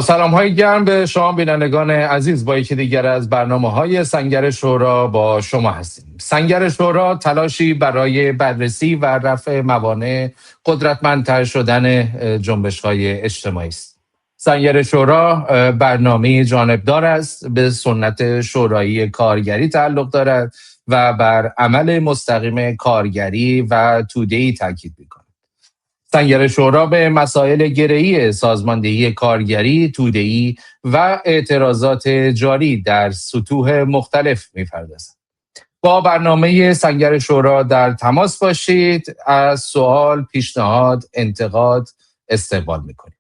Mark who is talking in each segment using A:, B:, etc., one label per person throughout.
A: با سلام های گرم به شما بینندگان عزیز، با یکی دیگر از برنامه‌های سنگر شورا با شما هستیم. سنگر شورا تلاشی برای بررسی و رفع موانع قدرتمندتر شدن جنبش‌های اجتماعی است. سنگر شورا برنامه جانبدار است، به سنت شورایی کارگری تعلق دارد و بر عمل مستقیم کارگری و توده‌ای تاکید می‌کند. سنگر شورا به مسائل گره‌ای سازماندهی کارگری، توده‌ای و اعتراضات جاری در سطوح مختلف می‌پردازد. با برنامه سنگر شورا در تماس باشید، از سوال، پیشنهاد، انتقاد استقبال می‌کنیم.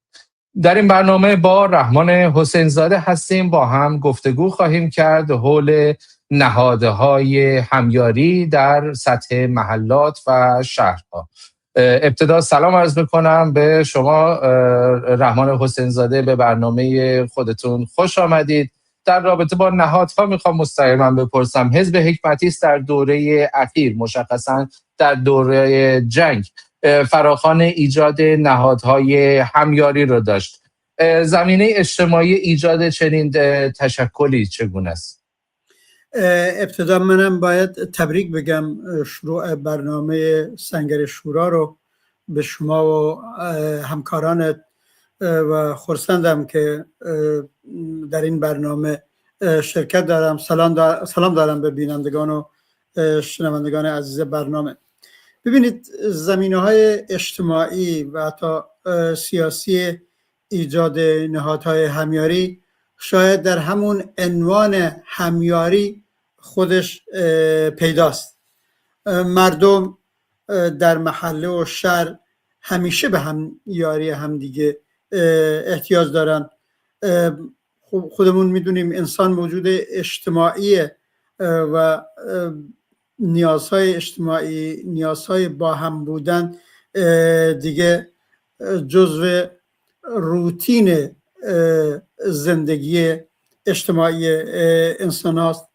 A: در این برنامه با رحمان حسین زاده هستیم، با هم گفتگو خواهیم کرد حول نهادهای همیاری در سطح محلات و شهرها. ابتدا سلام عرض میکنم به شما رحمان حسین زاده، به برنامه خودتون خوش آمدید. در رابطه با نهادها میخوام مستقیما بپرسم، حزب حکمتی است در دوره اخیر، مشخصا در دوره جنگ، فراخوان ایجاد نهادهای همیاری رو داشت. زمینه اجتماعی ایجاد چنین تشکلی چگونه است؟
B: ابتدا منم باید تبریک بگم شروع برنامه سنگر شورا رو به شما و همکارانت و خرسندم که در این برنامه شرکت دارم. سلام دارم به بینندگان و شنوندگان عزیز برنامه. ببینید، زمینه‌های اجتماعی و حتی سیاسی ایجاد نهادهای همیاری شاید در همون عنوان همیاری خودش پیداست. مردم در محله و شهر همیشه به همیاری همدیگه احتیاج دارن. خودمون میدونیم انسان موجود اجتماعیه و نیازهای اجتماعی، نیازهای با هم بودن دیگه جزو روتین زندگی اجتماعی انسان هاست.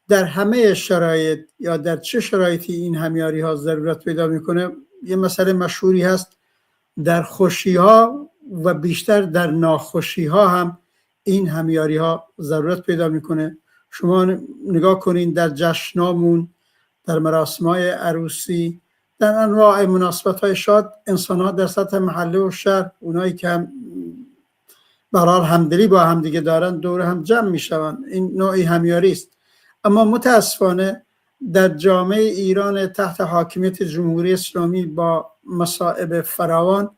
B: در همه شرایط یا در چه شرایطی این همیاری ها ضرورت پیدا میکنه؟ یه مسئله مشهوری هست، در خوشی ها و بیشتر در ناخوشی ها هم این همیاری ها ضرورت پیدا میکنه. شما نگاه کنین در جشنامون، در مراسم‌های عروسی، در انواع مناسبت‌های شاد، انسان‌ها در سطح محله و شهر، اونایی که هم برای همدلی با همدیگه دارن، دور هم جمع میشوند. این نوعی همیاری است. اما متاسفانه در جامعه ایران تحت حاکمیت جمهوری اسلامی با مصائب فراوان،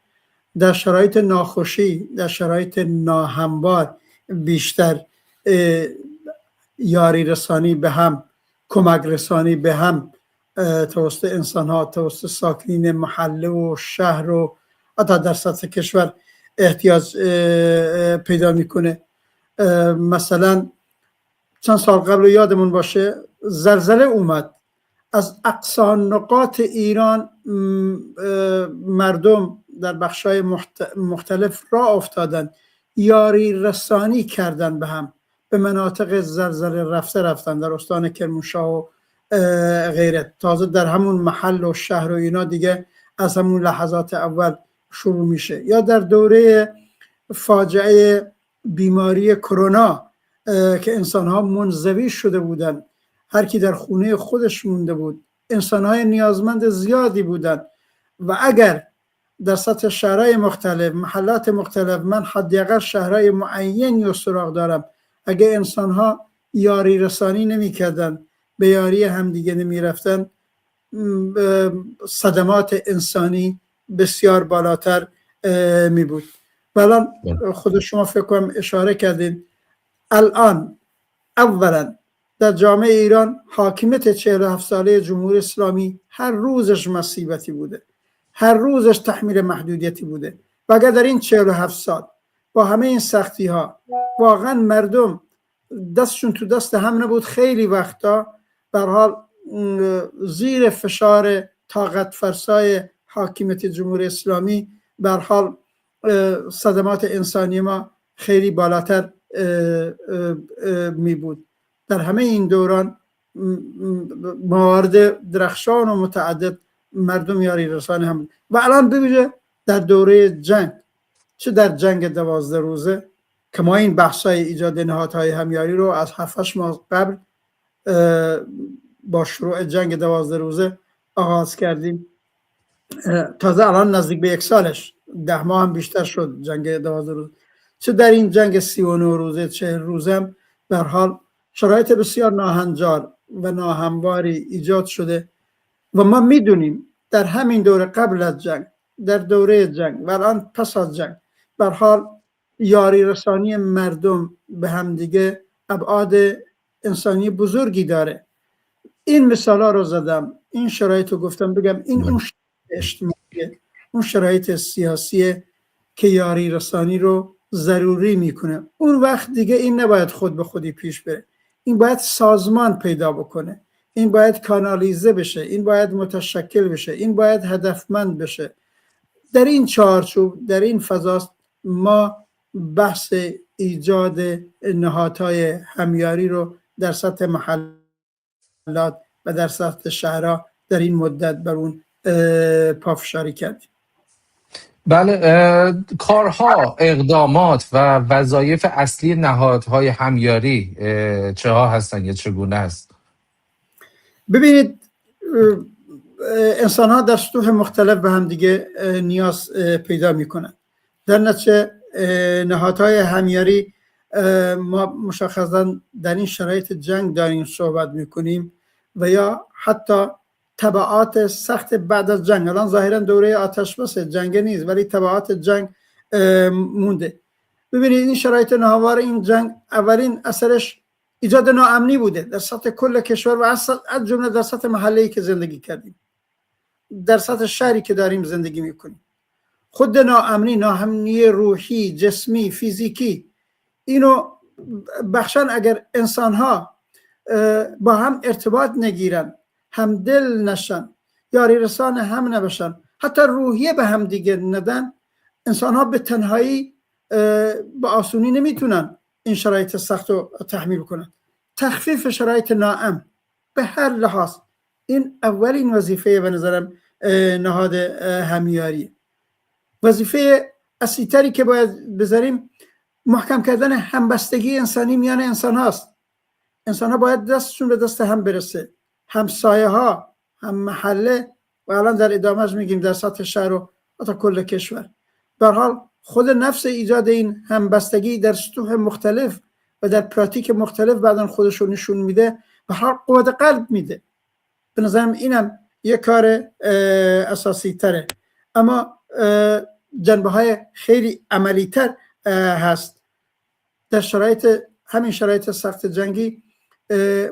B: در شرایط ناخوشی، در شرایط ناهموار، بیشتر یاری رسانی به هم، کمک رسانی به هم توسط انسان ها، توسط ساکنین محله و شهر و حتی در سطح کشور احتیاج پیدا میکنه. مثلا چند سال قبل یادمون باشه زلزله اومد، از اقصی نقاط ایران مردم در بخشای مختلف راه افتادن، یاری رسانی کردن به هم، به مناطق زلزله رفتن، در استان کرمانشاه و غیره. تازه در همون محل و شهر و اینا دیگه از همون لحظات اول شروع میشه. یا در دوره فاجعه بیماری کرونا که انسان‌ها منزوی شده بودن، هر کی در خونه خودش مونده بود، انسان‌های نیازمند زیادی بودن و اگر در سطح شهرهای مختلف، محلات مختلف، من حداقل شهرهای معینی رو سراغ دارم، اگر انسان‌ها یاری رسانی نمی‌کردن، به یاری همدیگه نمی‌رفتن، صدمات انسانی بسیار بالاتر می بود. الان خود شما فکر کنم اشاره کردین، الان اولا در جامعه ایران حاکمیت 47 ساله جمهوری اسلامی هر روزش مصیبتی بوده، هر روزش تحمیل محدودیتی بوده و اگر در این 47 سال با همه این سختی ها واقعا مردم دستشون تو دست هم نبود، خیلی وقتا به هر حال زیر فشار طاقت فرسای حاکمیت جمهوری اسلامی به هر حال صدمات انسانی ما خیلی بالاتر می بود. در همه این دوران موارد درخشان و متعدد مردم یاری رسانی هم بود. و الان ببینید در دوره جنگ، چه در جنگ 12 روزه که ما این بحثای ایجاد نهادهای همیاری رو از 7-8 ماه قبل با شروع جنگ 12 روزه آغاز کردیم. تازه الان نزدیک به 1 سالش، 10 ماه هم بیشتر شد جنگ 12 روزه. چه در این جنگ 39 روزه 40 روزه هم به هر حال شرایط بسیار ناهنجار و ناهمواری ایجاد شده و ما میدونیم در همین دوره قبل از جنگ، در دوره جنگ و الان پس از جنگ به هر حال یاری رسانی مردم به همدیگه ابعاد انسانی بزرگی داره. این مثالا رو زدم، این شرایط رو گفتم بگم این اون شرایط اجتماعی، اون شرایط سیاسی که یاری رسانی رو ضروری میکنه. اون وقت دیگه این نباید خود به خودی پیش بره، این باید سازمان پیدا بکنه، این باید کانالیزه بشه، این باید متشکل بشه، این باید هدفمند بشه. در این چارچوب، در این فضاست ما بحث ایجاد نهادهای همیاری رو در سطح محلات و در سطح شهرها در این مدت بر اون پافشاری کردیم.
A: بله، کارها، اقدامات و وظایف اصلی نهادهای همیاری چه ها هستن یا چگونه است؟
B: ببینید، انسان ها در سطوح مختلف به هم دیگه نیاز پیدا میکنن. در نتیجه نهادهای همیاری ما مشخصا در این شرایط جنگ داریم صحبت میکنیم و یا حتی تبعات سخت بعد از جنگ. الان ظاهرا دوره آتش بس جنگ نیست ولی تبعات جنگ مونده. ببینید این شرایط ناهموار این جنگ اولین اثرش ایجاد ناامنی بوده در سطح کل کشور و از جمله در سطح محله‌ای که زندگی کردیم، در سطح شهری که داریم زندگی میکنیم. خود ناامنی روحی، جسمی، فیزیکی، اینو بخشن اگر انسان‌ها با هم ارتباط نگیرن، همدل نشن، یاری رسان هم نباشن، حتی روحیه به هم دیگه ندن، انسان‌ها به تنهایی با آسونی نمیتونن این شرایط سخت رو تحمیل کنن. تخفیف شرایط ناامن به هر لحاظ این اولین وظیفه به نظرم نهاد همیاری. وظیفه اصلی‌تری که باید بذاریم محکم کردن همبستگی انسانی میان انسان هاست. انسان ها باید دستشون به دست هم برسه، همسایه ها، هم محله و الان در ادامهش میگیم در سطح شهر و حتی کل کشور. به هر حال خود نفس ایجاد این همبستگی در سطوح مختلف و در پراتیک مختلف بعداً خودش رو نشون میده و هر قوت قلب میده. به نظرم اینم یک کار اساسی تره. اما جنبه های خیلی عملی تر هست. در همین شرایط سخت جنگی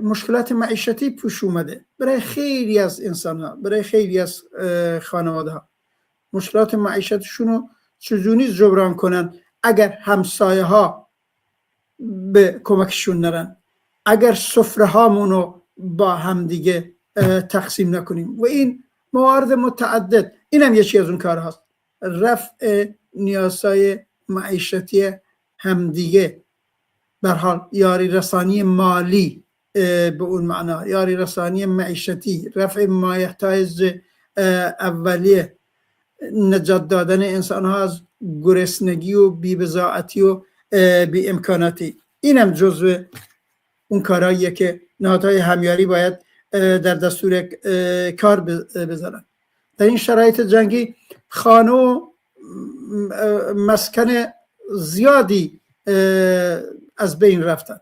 B: مشکلات معیشتی پیش اومده برای خیلی از انسان ها، برای خیلی از خانواده ها. مشکلات معیشتشون رو چجوری جبران کنن اگر همسایه ها به کمکشون نرن، اگر سفره هامونو با هم دیگه تقسیم نکنیم و این موارد متعدد. اینم یکی از اون کار هست، رفع نیازهای معیشتی همدیگه. به هر حال یاری رسانی مالی به اون معنا، یاری رسانی معیشتی، رفع مایحتاج اولیه، نجات دادن انسان ها از گرسنگی و بی‌بضاعتی و بی امکاناتی. اینم جزو اون کارهاییه که نهادهای همیاری باید در دستور کار بذارن. در این شرایط جنگی خانه و مسکن زیادی از بین رفتن.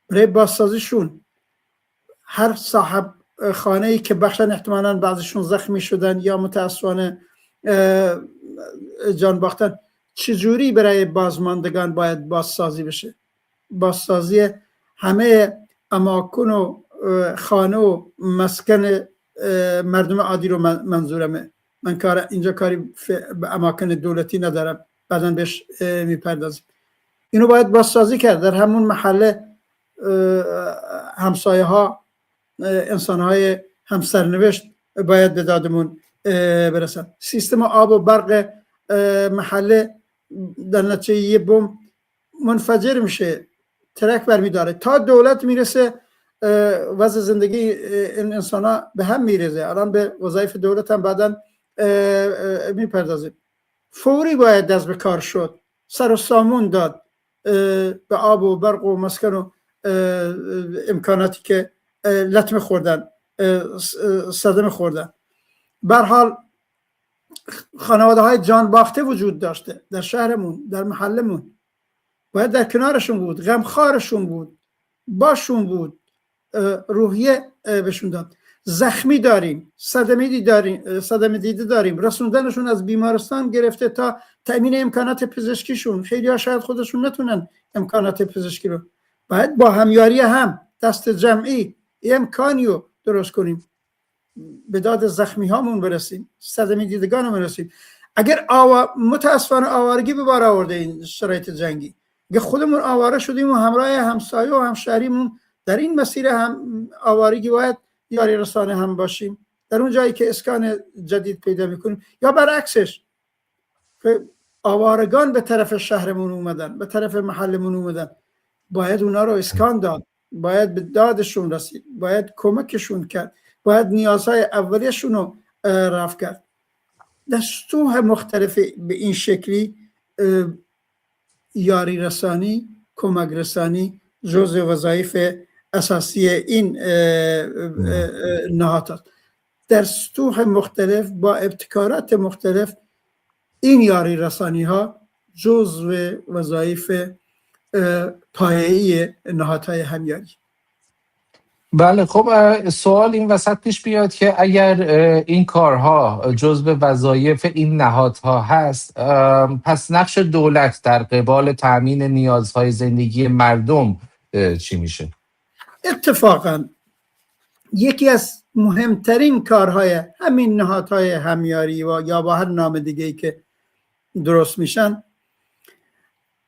B: برای بازسازیشون هر صاحب خانه‌ای که بخشن احتمالاً بعضشون زخمی شدن یا متاسفانه جان باختن، چجوری برای بازماندگان باید بازسازی بشه؟ بازسازی همه اماکن و خانه و مسکن مردم عادی رو منظورمه. من اینجا کاری به اماکن دولتی ندارم، بعداً بهش میپردازیم. اینو باید بازسازی کرد. در همون محله همسایه ها، انسان های همسرنوشت باید به دادمون برسن. سیستم آب و برق محله در نتیجه یه بم منفجر میشه، ترک برمیداره، تا دولت میرسه وضع زندگی این انسان ها به هم میرزه. الان به وظایف دولت هم بعداً میپردازیم. فوری باید دست به کار شد، سر و سامون داد به آب و برق و مسکن و امکاناتی که لطمه خوردن، صدمه خوردن. به هر حال خانواده های جان باخته وجود داشته در شهرمون، در محلمون. باید در کنارشون بود، غمخوارشون بود، باشون بود، روحیه بهشون داد. زخمی داریم، صدمه دیده داریم، رسوندنشون از بیمارستان گرفته تا تأمین امکانات پزشکیشون. خیلی ها شاید خودشون نتونن امکانات پزشکی رو. باید با همیاری هم، دست جمعی امکانی رو درست کنیم، به داد زخمی هامون برسیم، صدمه دیدگان برسیم. اگر متاسفانه آوارگی به بار آورده این شرایط جنگی، اگر خودمون آواره شدیم و همراه همسایه و همشهریمون در این مسیر هم آوارگی، باید یاری رسانه هم باشیم در اون جایی که اسکان جدید پیدا میکنیم، یا برعکسش که آوارگان به طرف شهرمون اومدن، به طرف محلمون اومدن، باید اونا رو اسکان داد، باید به دادشون رسید، باید کمکشون کرد، باید نیازهای اولیشون رو رفع کرد. در سطوح مختلف به این شکلی یاری رسانی، کمک رسانی جزء وظایف اساسی این نهاد است. در سطوح مختلف با ابتکارات مختلف این یاری رسانی ها جزء وظایف پایه‌ای نهادهای همیاری.
A: بله، خب سوال این وسط پیش بیاد که اگر این کارها جزء وظایف این نهادها هست، پس نقش دولت در قبال تأمین نیازهای زندگی مردم چی میشه؟
B: اتفاقا یکی از مهمترین کارهای همین نهادهای همیاری و یا با هر نام دیگه‌ای که درست میشن،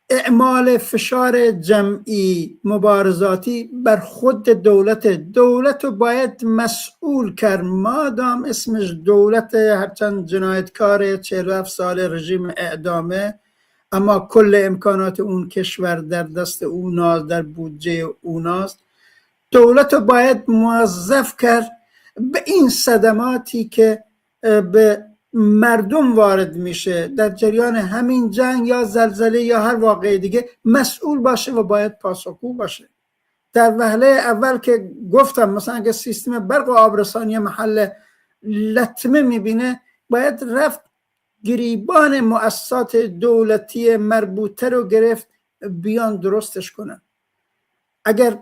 B: اعمال فشار جمعی مبارزاتی بر خود دولت رو باید مسئول کرد. مادام اسمش دولت، هرچند جنایتکار 47 سال رژیم اعدامه، اما کل امکانات اون کشور در دست اوناست، در بودجه اوناست. دولت رو باید موظف کرد به این صدماتی که به مردم وارد میشه در جریان همین جنگ یا زلزله یا هر واقعه دیگه مسئول باشه و باید پاسخگو باشه. در وهله اول که گفتم مثلا اگه سیستم برق و آبرسانی محل لطمه میبینه، باید رفت گریبان مؤسسات دولتی مربوطه رو گرفت بیان درستش کنن. اگر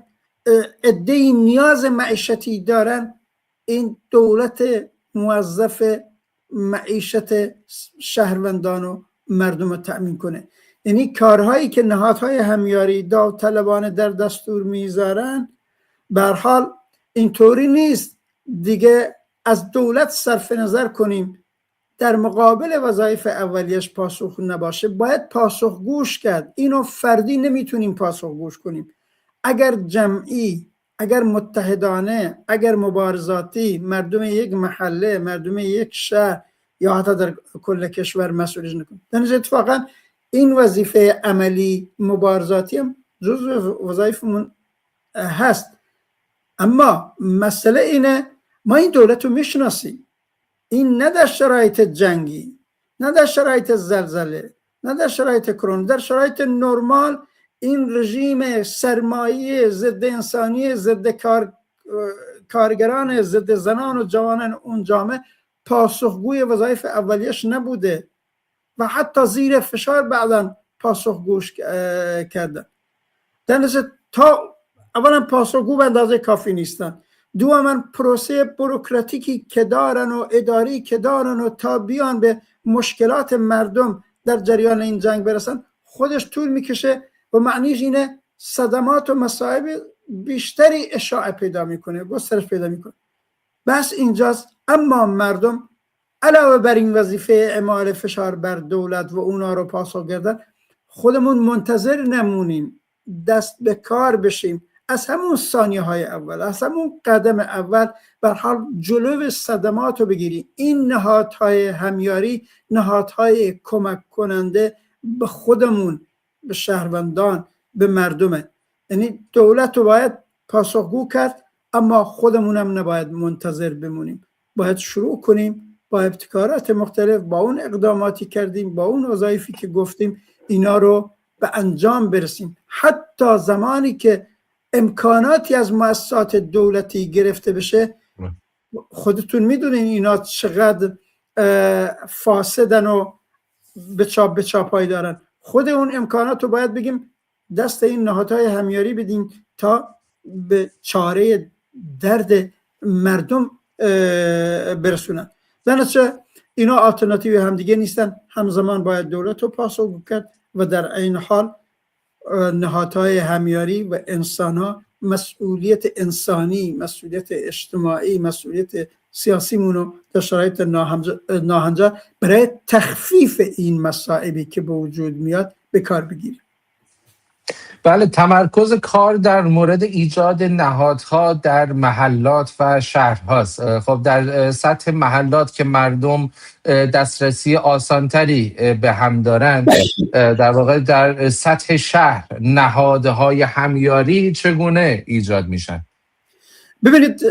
B: عده‌ای نیاز معیشتی دارن، این دولت موظف معیشت شهروندان و مردم رو تأمین کنه. یعنی کارهایی که نهادهای همیاری داوطلبانه در دستور میذارن، به هر حال اینطوری نیست دیگه از دولت صرف نظر کنیم در مقابل وظایف اولیش پاسخ نباشه. باید پاسخگوش کرد. اینو فردی نمیتونیم پاسخگوش کنیم. اگر جمعی، اگر متحدانه، اگر مبارزاتی مردم یک محله، مردم یک شهر یا حتی در کل کشور مسئولیت نکنیم، در نتیجه اتفاقا این وظیفه عملی مبارزاتی هم جزو وظایفمون هست. اما مسئله اینه ما این دولت رو میشناسیم، این نه در شرایط جنگی، نه در شرایط زلزله، نه در شرایط کرونا، در شرایط نرمال این رژیم سرمایه ضد انسانی، ضد کارگران، ضد زنان و جوانان اون جامعه پاسخگوی وظایف اولیش نبوده و حتی زیر فشار بعداً پاسخگوش کردن. در نتیجه تا اولا پاسخگو به اندازه کافی نیستن، دوما پروسه بوروکراتیکی که دارن و اداری که دارن و تا بیان به مشکلات مردم در جریان این جنگ برسن خودش طول میکشه و معنیش اینه صدمات و مصائب بیشتری اشاعه پیدا میکنه، گسترش پیدا میکنه. بس اینجاست. اما مردم علاوه بر این وظیفه اعمال فشار بر دولت و اونا رو پاسخ گردن، خودمون منتظر نمونیم، دست به کار بشیم، از همون ثانیه های اول، از همون قدم اول به حال جلو صدمات رو بگیریم. این نهادهای همیاری نهادهای کمک کننده به خودمون، به شهروندان، به مردمه. یعنی دولت رو باید پاسخگو کرد، اما خودمون هم نباید منتظر بمونیم، باید شروع کنیم با ابتکارات مختلف، با اون اقداماتی کردیم، با اون وظایفی که گفتیم اینا رو به انجام برسیم. حتی زمانی که امکاناتی از مؤسسات دولتی گرفته بشه، خودتون میدونین اینا چقدر فاسدن و به چاپایی دارن. خود اون امکانات رو باید بگیم دست این نهادهای همیاری بدیم تا به چاره درد مردم برسونن. در نتیجه اینا آلترناتیو همدیگه نیستن. همزمان باید دولت رو پاسخگو کرد و در این حال نهادهای همیاری و انسان‌ها مسئولیت انسانی، مسئولیت اجتماعی، مسئولیت سیاسی مونو در شرایط ناهنجار برای تخفیف این مصائبی که به وجود میاد به کار بگیریم.
A: بله، تمرکز کار در مورد ایجاد نهادها در محلات و شهرهاست. خب در سطح محلات که مردم دسترسی آسانتری به هم دارند، در واقع در سطح شهر نهادهای همیاری چگونه ایجاد میشن؟
B: ببینید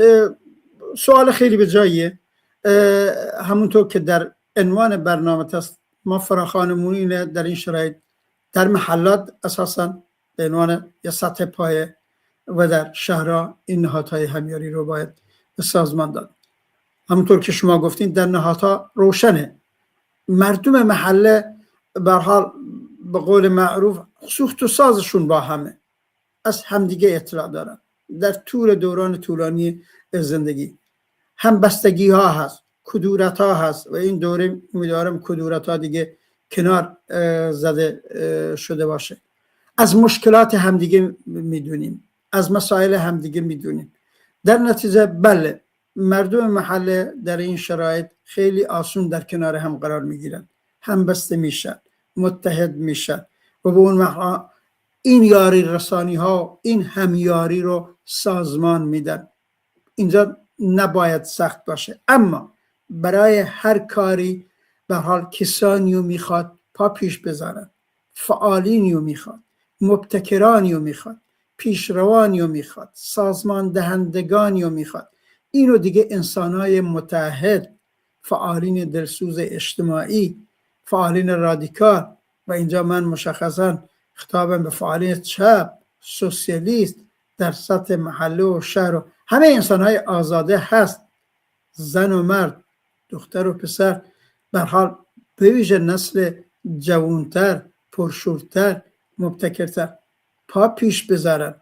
B: سوال خیلی به جاییه. همونطور که در عنوان برنامه هست، ما فراخوانمونی در این شرایط در محلات اساساً به عنوان یا سطح پایه و در شهرها این نهادهای همیاری رو باید به سازمان داد. همونطور که شما گفتین در نهادها روشنه مردم محله به حال به قول معروف سوخت و سازشون با همه، از همدیگه اطلاع دارن در طول دوران طولانی زندگی. هم بستگی ها هست، کدورت ها هست و این دوره امیدوارم کدورت ها دیگه کنار زده شده باشه. از مشکلات همدیگه میدونیم، از مسائل همدیگه میدونیم. در نتیجه بله، مردم محله در این شرایط خیلی آسون در کنار هم قرار میگیرن، هم بسته میشن، متحد میشن و به اون محل این یاری رسانی ها این همیاری رو سازمان میدن. اینجا نباید سخت باشه، اما برای هر کاری به حال کسانیو میخواد پا پیش بذارن، فعالینیو میخواد، مبتکرانیو میخواد، پیشروانیو میخواد، سازمان دهندگانیو میخواد. اینو دیگه انسانهای متحد، فعالین دلسوز اجتماعی، فعالین رادیکال، و اینجا من مشخصا خطابم به فعالین چپ، سوسیالیست در سطح محله و شهر و همه انسانهای آزاده هست، زن و مرد، دختر و پسر، به حال به ویژه نسل جوانتر، پرشورتر، مبتکرتر پا پیش بذارن،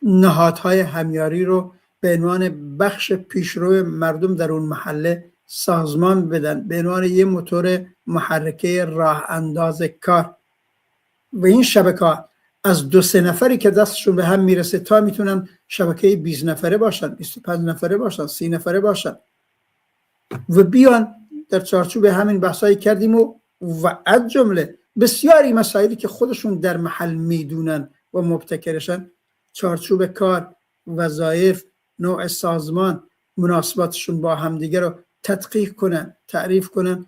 B: نهادهای همیاری رو به عنوان بخش پیشرو مردم در اون محله سازمان بدن، به عنوان یه موتور محرکه راه انداز کار. و این شبکه از 2-3 نفری که دستشون به هم میرسه تا میتونن شبکه 20 نفره باشن، 25 نفره باشن، 30 نفره باشن و بیان در چارچوب همین بحثایی کردیم و از جمله بسیاری مسائلی که خودشون در محل میدونن و مبتکرشن، چارچوب کار، وظایف، نوع سازمان، مناسباتشون با همدیگه رو تدقیق کنن، تعریف کنن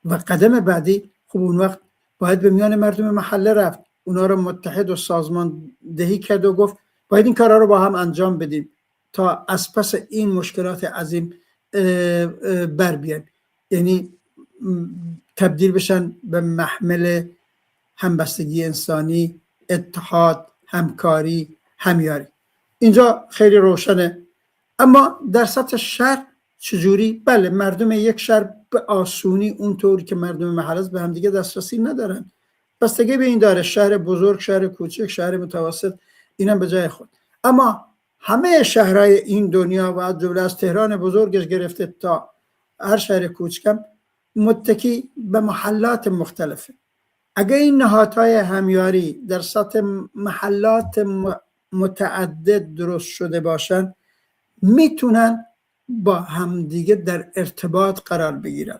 B: و قدم بعدی خب اون وقت باید به میان مردم محله رفت، اونا رو متحد و سازمان دهی کرد و گفت باید این کارها رو با هم انجام بدیم تا از پس این مشکلات عظیم بر بیان، یعنی تبدیل بشن به محمل همبستگی انسانی، اتحاد، همکاری، همیاری. اینجا خیلی روشنه. اما در سطح شهر چجوری؟ بله، مردم یک شهر به آسونی اونطوری که مردم محله به هم دیگه دسترسی ندارن. بستگی به این داره، شهر بزرگ، شهر کوچک، شهر متوسط، اینم به جای خود. اما همه شهرهای این دنیا و از جمله از تهران بزرگش گرفته تا هر شهر کوچکم متکی به محلات مختلفه. اگر این نهادهای همیاری در سطح محلات متعدد درست شده باشن، میتونن با همدیگه در ارتباط قرار بگیرن.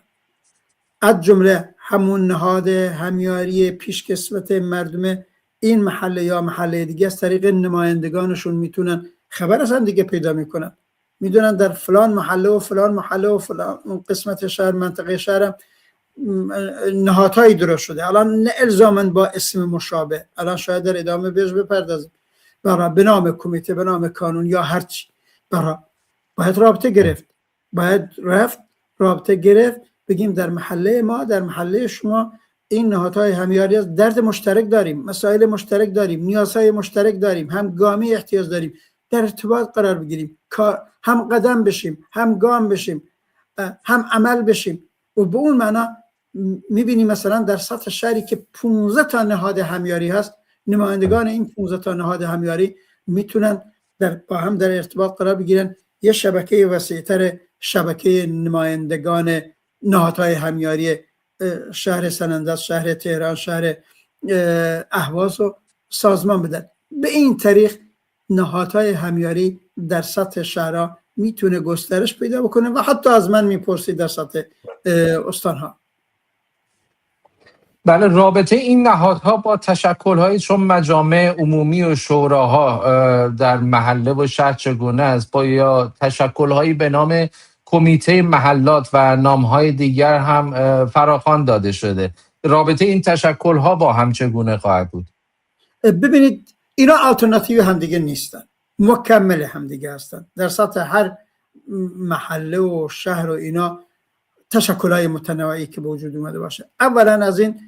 B: از جمله همون نهاد همیاری پیشکسوت مردم این محله یا محله دیگه از طریق نمایندگانشون میتونن خبر از هم دیگه پیدا میکنن، میدونن در فلان محله و فلان محله و فلان قسمت شهر، منطقه شهر نهادهایی درست شده. الان نه الزاماً با اسم مشابه، الان شاید در ادامه بهش بپردازیم، برای به نام کمیته، به نام کانون یا هرچی، برای باید رابطه گرفت، باید رفت رابطه گرفت، بگیم در محله ما، در محله شما این نهادهای همیاری است. درد مشترک داریم، مسائل مشترک داریم، نیازهای مشترک داریم، هم گامی احتیاج داریم، در ارتباط قرار بگیریم، هم قدم بشیم، هم گام بشیم، هم عمل بشیم. و به اون معنا میبینیم مثلا در سطح شهری که 15 تا نهاد همیاری هست، نمایندگان این 15 تا نهاد همیاری میتونن با هم در ارتباط قرار بگیرن، یه شبکه وسیع‌تر شبکه نمایندگان نهادهای همیاری شهر سنندج، شهر تهران، شهر اهواز رو سازمان بدن. به این طریق نهادهای همیاری در سطح شهرها میتونه گسترش پیدا بکنه و حتی از من میپرسید در سطح استانها.
A: بله، رابطه این نهادها با تشکل‌های چون مجامع عمومی و شوراها در محله و شهر چگونه است؟ با یا تشکل‌هایی به نام کمیته محلات و نام‌های دیگر هم فراخوان داده شده. رابطه این تشکل‌ها با هم چگونه خواهد بود؟
B: ببینید اینا آلترناتیو همدیگه نیستن، مکمل همدیگه هستن. در سطح هر محله و شهر و اینا تشکل‌های متنوعی که به وجود اومده باشه. اولا از این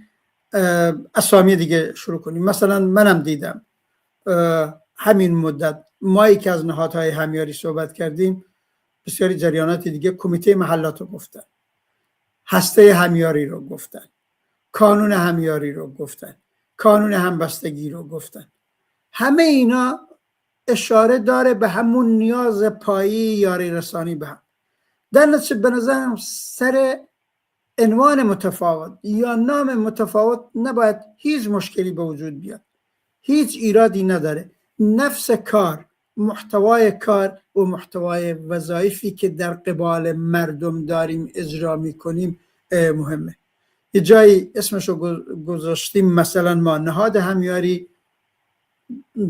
B: اسامی دیگه شروع کنیم. مثلا منم دیدم همین مدت مایی که از نهادهای همیاری صحبت کردیم، بسیاری جریانات دیگه کمیته محلات رو گفتن، هسته همیاری رو گفتن، کانون همیاری رو گفتن، کانون همبستگی رو گفتن. همه اینا اشاره داره به همون نیاز پایی یاری رسانی به هم. در نتیجه به نظرم سر عنوان متفاوت یا نام متفاوت نباید هیچ مشکلی به وجود بیاد، هیچ ایرادی نداره. نفس کار، محتوای کار و محتوای وظایفی که در قبال مردم داریم اجرا میکنیم مهمه. یه جایی اسمشو گذاشتیم مثلا ما نهاد همیاری،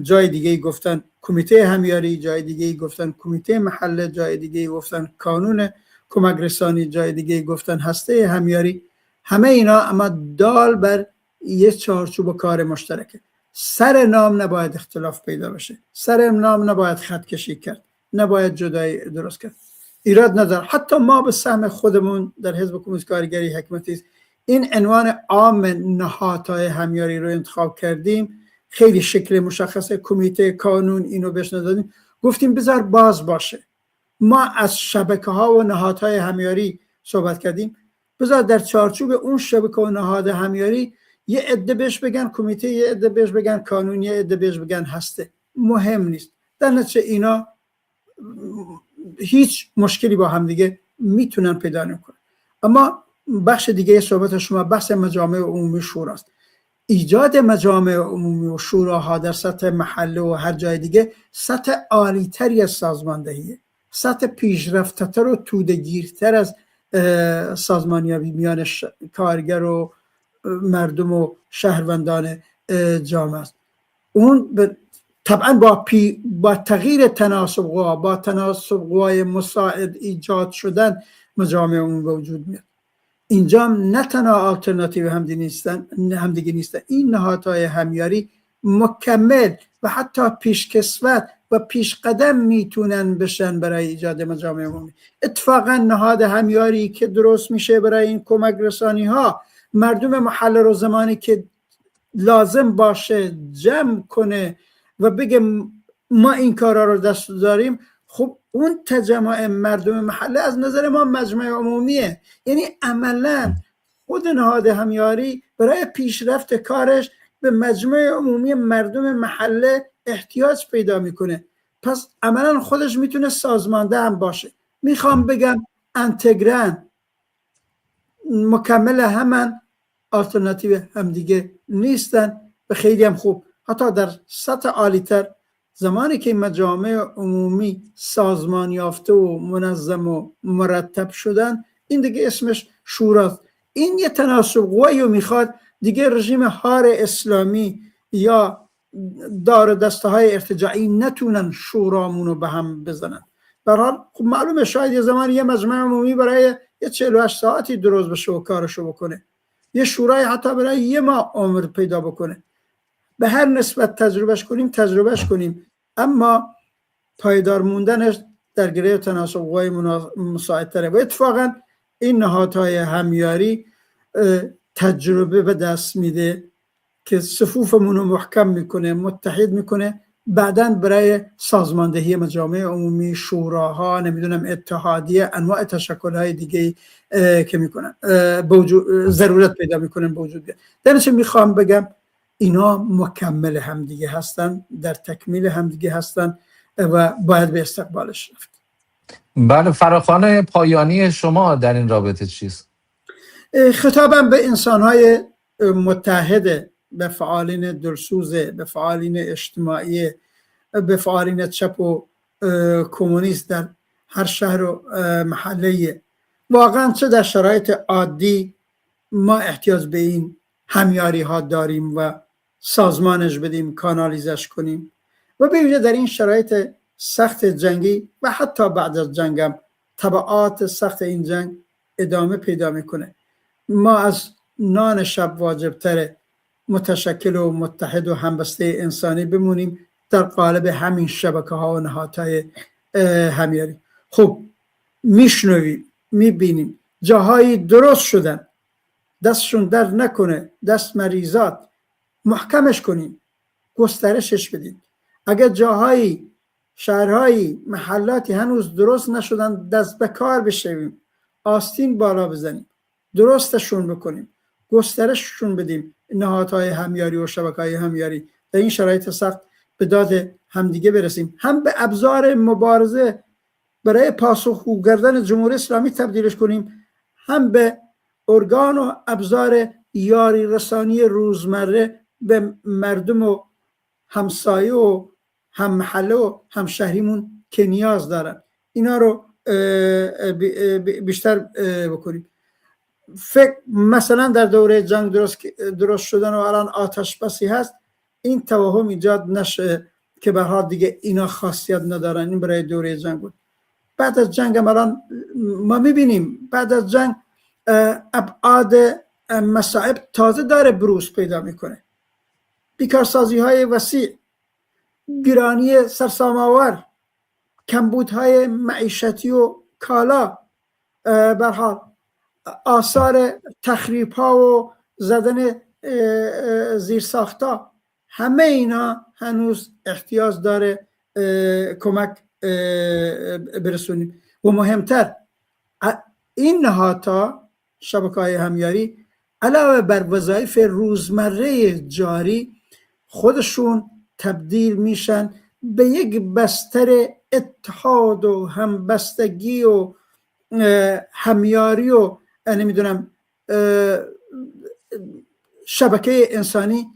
B: جای دیگه گفتن کمیته همیاری، جای دیگه گفتن کمیته محله، جای دیگه گفتن کانون کمک رسانی، جای دیگه گفتن هسته همیاری. همه اینا اما دال بر یه چارچوب کار مشترکه. سر نام نباید اختلاف پیدا بشه، سر نام نباید خط کشی کرد، نباید جدایی درست کرد. ایراد نداره. حتی ما به سهم خودمون در حزب کمونیست کارگری حکمتی این عنوان عام نهادهای همیاری رو انتخاب کردیم. خیلی شکل مشخصه، کمیته، کانون، اینو بهش ندادیم، گفتیم بذار باز باشه. ما از شبکه ها و نهادهای همیاری صحبت کردیم، بذار در چارچوب اون شبکه و نهاد همیاری یه عده بهش بگن کمیته، یه عده بهش بگن کانون، یه عده بهش بگن هسته. مهم نیست. در نتیجه اینا هیچ مشکلی با هم دیگه میتونن پیدا نکنن. اما بخش دیگه صحبت شما بحث مجامع عمومی شوراست. ایجاد مجامع عمومی و شوراها در سطح محله و هر جای دیگه سطح عالی‌تری از سازماندهیه، سطح پیشرفته‌تر و توده‌گیرتر از سازمانیابی میان کارگر و مردم و شهروندان جامعه است. اون طبعا با تغییر تناسب قوا، با تناسب قوای مساعد ایجاد شدن مجامع عمومی به وجود میاد. اینجا نه تنها آلترناتیو همدیگه نیستن. این نهادهای همیاری مکمل و حتی پیشکسوت و پیشقدم میتونن بشن برای ایجاد مجامع عمومی. اتفاقا نهاد همیاری که درست میشه برای این کمک رسانی ها، مردم محله رو زمانی که لازم باشه جمع کنه و بگه ما این کارا رو دست داریم، خب اون تجمع مردم محله از نظر ما مجمع عمومیه. یعنی عملا خود نهاد همیاری برای پیشرفت کارش به مجمع عمومی مردم محله احتیاج پیدا میکنه. پس عملا خودش میتونه سازمانده هم باشه. میخوام بگم انتگرن، مکمل همن، آلترناتیو همدیگه نیستن و خیلی هم خوب. حتی در سطح عالی‌تر زمانی که مجامع عمومی سازمان یافته و منظم و مرتب شدن، این دیگه اسمش شوراست. این یه تناسب قوایی رو میخواد. دیگه رژیم حار اسلامی یا دار دسته های ارتجاعی نتونن شورامونو به هم بزنن. برحال خب معلومه شاید یه زمان یه مجمع عمومی برای یه 48 ساعتی درست بشه و کارشو بکنه، یه شورای حتی برای یه ماه عمر پیدا بکنه. به هر نسبت تجربهش کنیم، اما پایدار موندنش در گره تناسب قوای مساعدتره. و اتفاقا این نهادهای همیاری تجربه به دست میده که صفوفمون رو محکم میکنه، متحد میکنه، بعداً برای سازماندهی مجامع عمومی، شوراها، نمیدونم اتحادیه، انواع تشکل‌های دیگه که میکنن ضرورت پیدا میکنن به وجود بیاد. در نتیجه میخوام بگم اینا مکمل همدیگه هستن، در تکمیل همدیگه هستن و باید به استقبالش رفت.
A: بله، فراخوان پایانی شما در این رابطه چیست؟
B: خطابم به انسان‌های متحد، به فعالین دلسوز، به فعالین اجتماعی، به فعالین چپ و کمونیست در هر شهر و محله. واقعا چه در شرایط عادی ما احتیاج به این همیاری ها داریم و سازمانش بدیم، کانالیزش کنیم و به ویژه در این شرایط سخت جنگی و حتی بعد از جنگم تبعات سخت این جنگ ادامه پیدا میکنه. ما از نان شب واجبتر متشکل و متحد و همبسته انسانی بمونیم در قالب همین شبکه ها و نهادهای همیاری. خب میشنویم، میبینیم جاهایی درست شدن، دستشون در نکنه، دست مریضات محکمش کنیم، گسترشش بدیم. اگر جاهایی، شهرهایی، محلاتی هنوز درست نشدن، دست به کار بشویم، آستین بالا بزنیم، درستشون بکنیم، گسترششون بدیم. نهادهای همیاری و شبکه‌های همیاری در این شرایط سخت به داد همدیگه برسیم، هم به ابزار مبارزه برای پاسخگو کردن جمهوری اسلامی تبدیلش کنیم، هم به ارگان و ابزار یاری رسانی روزمره به مردم و همسایه و هم محله و هم شهریمون که نیاز دارن. اینا رو بیشتر بکنیم. فکر مثلا در دوره جنگ درست شدن و الان آتش بسی هست، این توهم ایجاد نشه که به هر دیگه اینا خاصیت ندارن، این برای دوره جنگ بود. بعد از جنگ هم الان ما میبینیم بعد از جنگ ابعاد مصائب تازه داره بروز پیدا میکنه. بیکارسازی های وسیع، گرانی سرسام‌آور، کمبودهای معیشتی و کالا، به حال آثار تخریب ها و زدن زیرساختا، همه اینا هنوز احتیاج داره کمک برسونیم. و مهمتر این نهادها، شبکه‌های همیاری، علاوه بر وظایف روزمره جاری خودشون تبدیل میشن به یک بستر اتحاد و همبستگی و همیاری و نمیدونم شبکه انسانی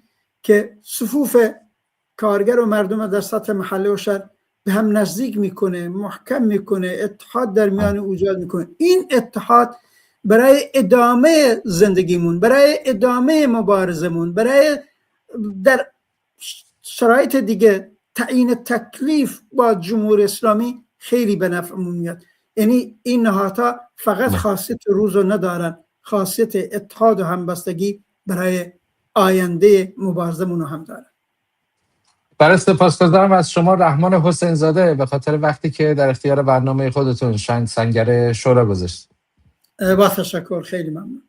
B: که صفوف کارگر و مردم در سطح محله و شهر به هم نزدیک میکنه، محکم میکنه، اتحاد در میان ایجاد میکنه. این اتحاد برای ادامه زندگیمون، برای ادامه مبارزمون، برای در شرایط دیگه تعیین تکلیف با جمهوری اسلامی خیلی به نفعمون میاد. یعنی این نهادها فقط خاصیت روز رو ندارن، خاصیت اتحاد و همبستگی برای آینده مبارزمون هم دارن.
A: برای سپاسگزارم از شما رحمان حسین زاده به خاطر وقتی که در اختیار برنامه خودتون سنگر شورا گذاشتید.
B: با تشکر، خیلی ممنون.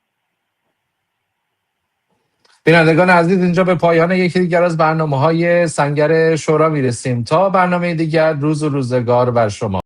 A: بینندگان عزیز، اینجا به پایان یکی دیگر از برنامه‌های سنگر شورا میرسیم. تا برنامه دیگر، روز و روزگار بر شما.